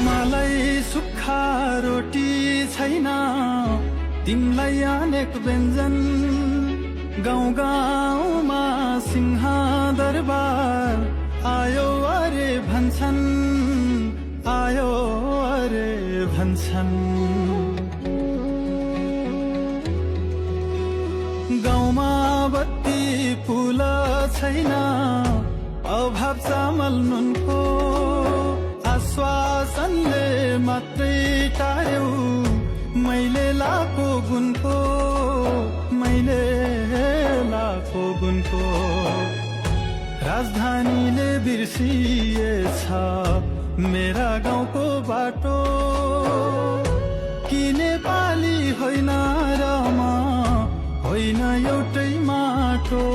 मलाई सुक्खा रोटी छैन, तिमलाई अनेक व्यञ्जन। गाउँ गाउँमा सिंह दरबार आयो अरे भन्छन्, आयो अरे भन्छन्। गाउँमा बत्ती पुल छैन, अभाव चामल नुनको। आश्वासनले मात्रै टार्यौ मैले लाको गुनको, मैले लाको गुनको। राजधानीले बिर्सिएछ मेरा गाउँको बाटो, कि नेपाली होइन र म होइन एउटै माटो।